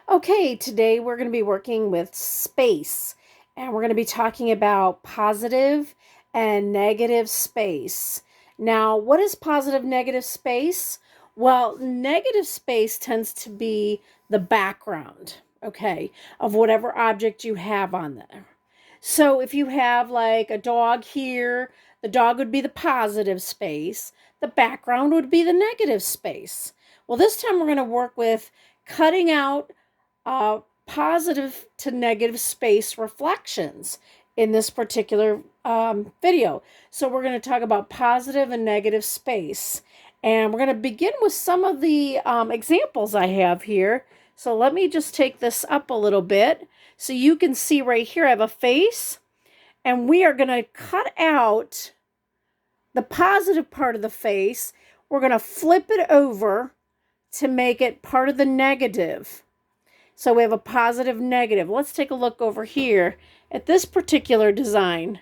Okay, today we're going to be working with space and we're going to be talking about positive and negative space. Now, what is positive negative space? Well, negative space tends to be the background, okay, of whatever object you have on there. So if you have like a dog here, the dog would be the positive space, the background would be the negative space. Well, this time we're going to work with cutting out positive to negative space reflections in this particular video. So we're going to talk about positive and negative space. And we're going to begin with some of the examples I have here. So let me just take this up a little bit. So you can see right here I have a face. And we are going to cut out the positive part of the face. We're going to flip it over to make it part of the negative. So we have a positive, negative. Let's take a look over here at this particular design.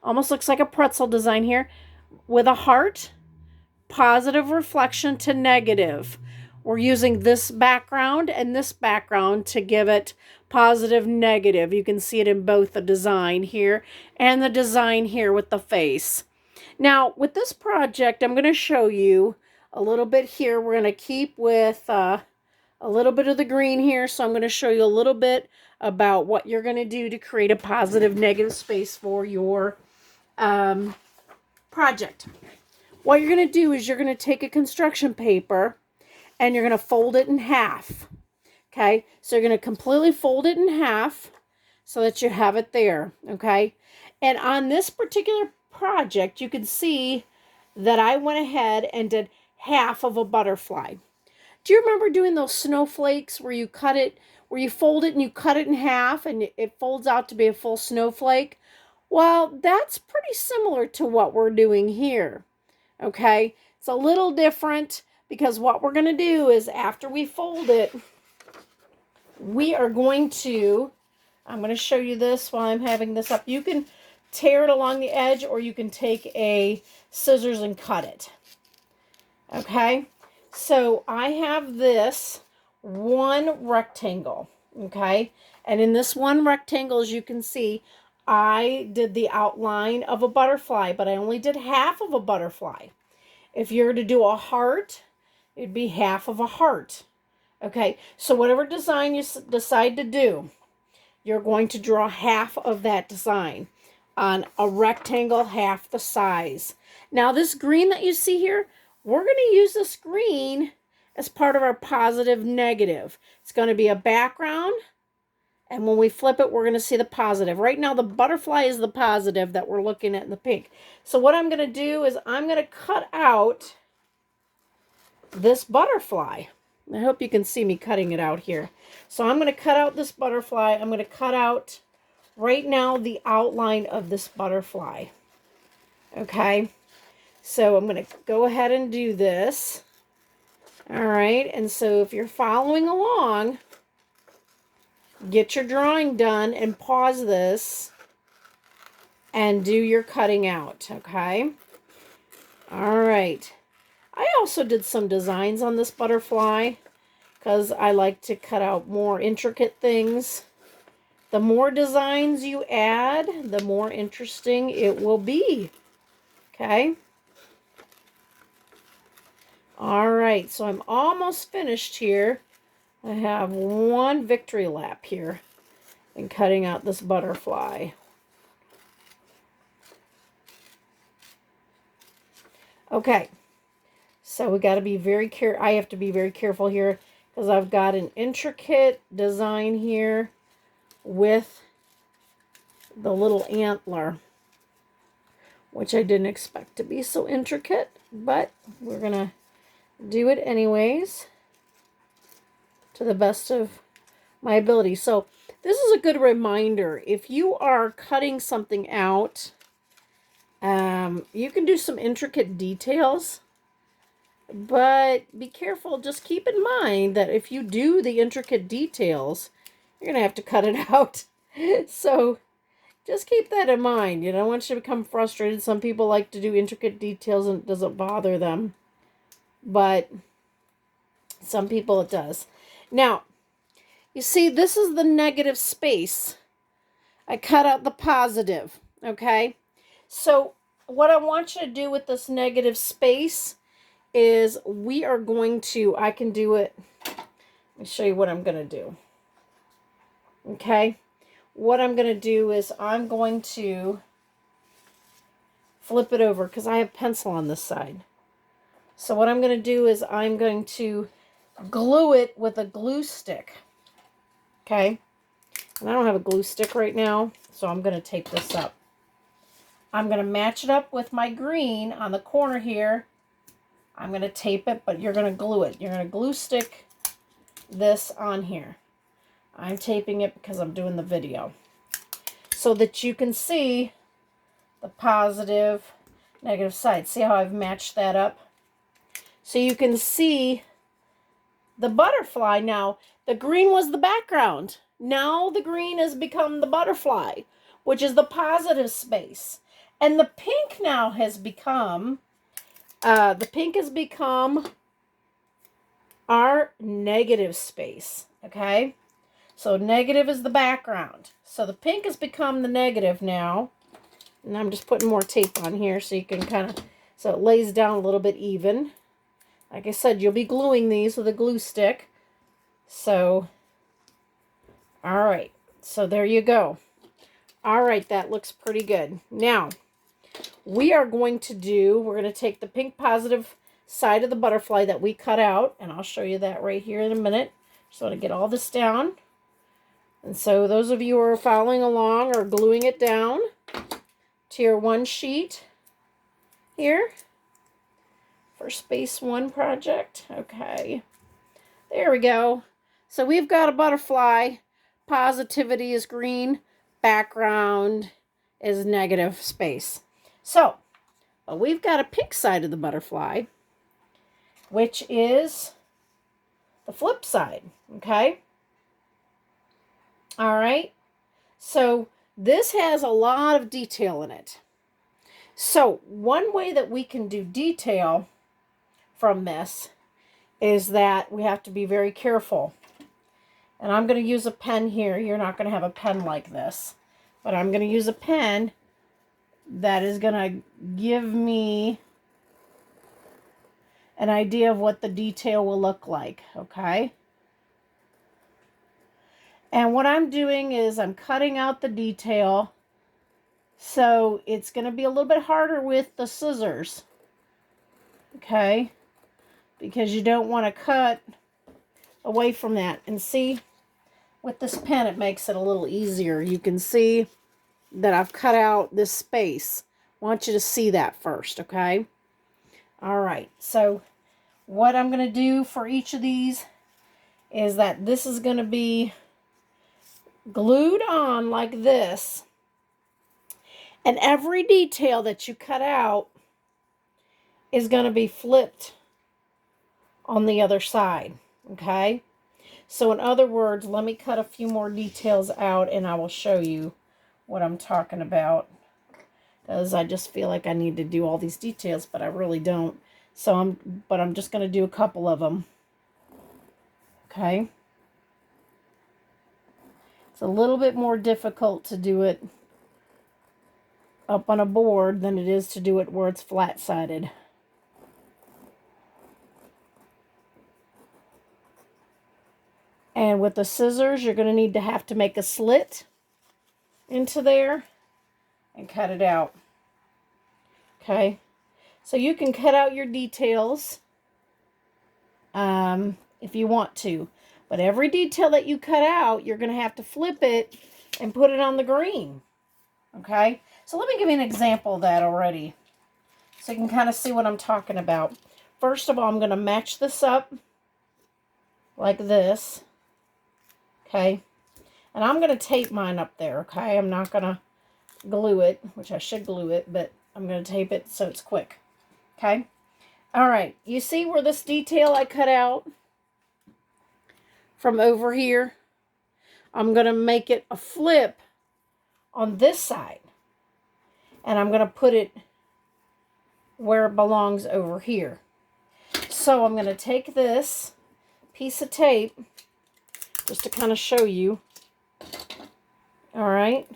Almost looks like a pretzel design here with a heart, positive reflection to negative. We're using this background and this background to give it positive, negative. You can see it in both the design here and the design here with the face. Now, with this project, I'm going to show you a little bit here. We're going to keep with a little bit of the green here. So I'm going to show you a little bit about what you're going to do to create a positive negative space for your project. What you're going to do is you're going to take a construction paper and you're going to fold it in half. Okay, so you're going to completely fold it in half so that you have it there. Okay, and on this particular project, you can see that I went ahead and did half of a butterfly. Do you remember doing those snowflakes where you cut it, where you fold it and you cut it in half and it folds out to be a full snowflake? Well, that's pretty similar to what we're doing here. Okay, it's a little different because what we're going to do is after we fold it, we are going to, I'm going to show you this while I'm having this up. You can tear it along the edge or you can take a scissors and cut it. Okay, so I have this one rectangle, okay? And in this one rectangle, as you can see, I did the outline of a butterfly, but I only did half of a butterfly. If you were to do a heart, it'd be half of a heart. Okay, so whatever design you decide to do, you're going to draw half of that design on a rectangle half the size. Now this green that you see here, we're going to use this green as part of our positive negative. It's going to be a background, and when we flip it, we're going to see the positive. Right now, the butterfly is the positive that we're looking at in the pink. So what I'm going to do is I'm going to cut out this butterfly. I hope you can see me cutting it out here. So I'm going to cut out this butterfly. I'm going to cut out right now the outline of this butterfly. Okay. So I'm going to go ahead and do this. All right. And so if you're following along, get your drawing done and pause this and do your cutting out. Okay. All right. I also did some designs on this butterfly because I like to cut out more intricate things. The more designs you add, the more interesting it will be. Okay. All right, so I'm almost finished here. I have one victory lap here in cutting out this butterfly. Okay, so we got to be very careful. I have to be very careful here because I've got an intricate design here with the little antler, which I didn't expect to be so intricate, but we're going to do it anyways to the best of my ability. So this is a good reminder. If you are cutting something out, you can do some intricate details, but be careful. Just keep in mind that if you do the intricate details, you're going to have to cut it out. So just keep that in mind. You don't want you to become frustrated. Some people like to do intricate details and it doesn't bother them, but some people it does. Now, You see, this is the negative space. I cut out the positive, okay? So what I want you to do with this negative space is we are going to, I can do it. Let me show you what I'm going to do. Okay? What I'm going to do is I'm going to flip it over because I have pencil on this side. So what I'm going to do is I'm going to glue it with a glue stick. Okay? And I don't have a glue stick right now, so I'm going to tape this up. I'm going to match it up with my green on the corner here. I'm going to tape it, but you're going to glue it. You're going to glue stick this on here. I'm taping it because I'm doing the video, so that you can see the positive, negative side. See how I've matched that up? So you can see the butterfly now. The green was the background. Now the green has become the butterfly, which is the positive space. And the pink now has become, our negative space, okay? So negative is the background. So the pink has become the negative now. And I'm just putting more tape on here so you can kind of, so it lays down a little bit even. Like I said, you'll be gluing these with a glue stick. So, all right. So there you go. All right, that looks pretty good. Now, we're going to take the pink positive side of the butterfly that we cut out, and I'll show you that right here in a minute. Just want to get all this down. And so those of you who are following along are gluing it down to your one sheet here for Space One project. Okay, there we go. So we've got a butterfly. Positivity is green. Background is negative space. So we've got a pink side of the butterfly, which is the flip side. Okay. All right. So this has a lot of detail in it. So one way that we can do detail from this is that we have to be very careful. And I'm going to use a pen here. You're not going to have a pen like this, but I'm going to use a pen that is going to give me an idea of what the detail will look like, okay? And what I'm doing is I'm cutting out the detail, so it's going to be a little bit harder with the scissors, okay? Because you don't want to cut away from that. And see, with this pen, it makes it a little easier. You can see that I've cut out this space. I want you to see that first, okay? All right, so what I'm going to do for each of these is that this is going to be glued on like this. And every detail that you cut out is going to be flipped on the other side, okay? So in other words, let me cut a few more details out and I will show you what I'm talking about. Because I just feel like I need to do all these details, but I really don't. So I'm just going to do a couple of them. Okay? It's a little bit more difficult to do it up on a board than it is to do it where it's flat-sided. And with the scissors, you're going to need to have to make a slit into there and cut it out. Okay? So you can cut out your details if you want to. But every detail that you cut out, you're going to have to flip it and put it on the green. Okay? So let me give you an example of that already, so you can kind of see what I'm talking about. First of all, I'm going to match this up like this. Okay? And I'm going to tape mine up there, okay? I'm not going to glue it, which I should glue it, but I'm going to tape it so it's quick. Okay? All right. You see where this detail I cut out from over here? I'm going to make it a flip on this side. And I'm going to put it where it belongs over here. So I'm going to take this piece of tape, just to kind of show you, all right,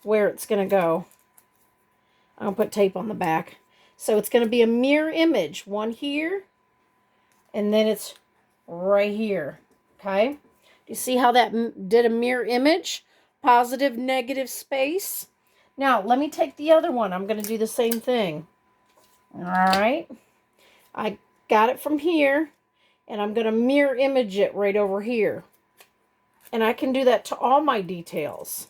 where it's going to go. I'll put tape on the back. So it's going to be a mirror image. One here, and then it's right here. Okay? Do you see how that did a mirror image? Positive, negative space. Now, let me take the other one. I'm going to do the same thing. All right? I got it from here, and I'm going to mirror image it right over here. And I can do that to all my details.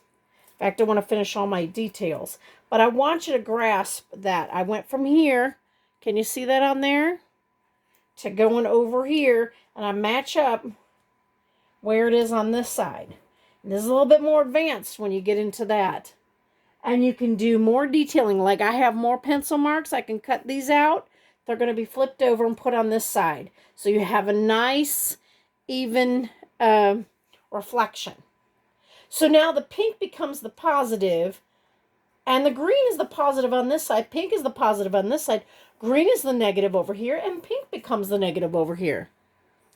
In fact, I want to finish all my details. But I want you to grasp that. I went from here, can you see that on there? To going over here, and I match up where it is on this side. And this is a little bit more advanced when you get into that. And you can do more detailing. Like I have more pencil marks. I can cut these out. They're going to be flipped over and put on this side. So you have a nice, even reflection. So now the pink becomes the positive, and the green is the positive on this side. Pink is the positive on this side. Green is the negative over here, and pink becomes the negative over here.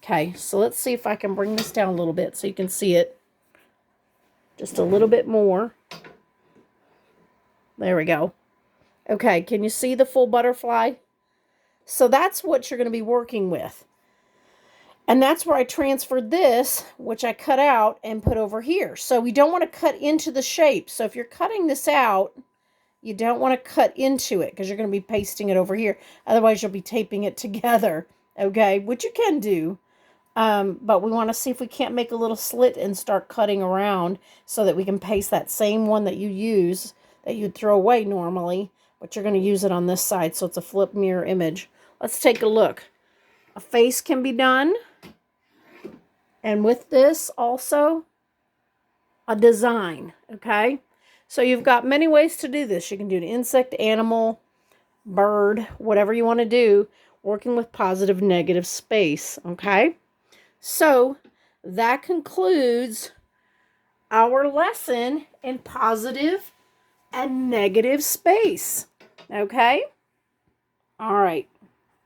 Okay, so let's see if I can bring this down a little bit so you can see it just a little bit more. There we go. Okay, can you see the full butterfly? So that's what you're going to be working with. And that's where I transferred this, which I cut out and put over here. So we don't want to cut into the shape. So if you're cutting this out, you don't want to cut into it because you're going to be pasting it over here. Otherwise, you'll be taping it together, okay? Which you can do. But we want to see if we can't make a little slit and start cutting around so that we can paste that same one that you use, that you'd throw away normally. But you're going to use it on this side, so it's a flip mirror image. Let's take a look. A face can be done. And with this also, a design, okay? So you've got many ways to do this. You can do an insect, animal, bird, whatever you want to do, working with positive, negative space, okay? So that concludes our lesson in positive and negative space, okay? All right.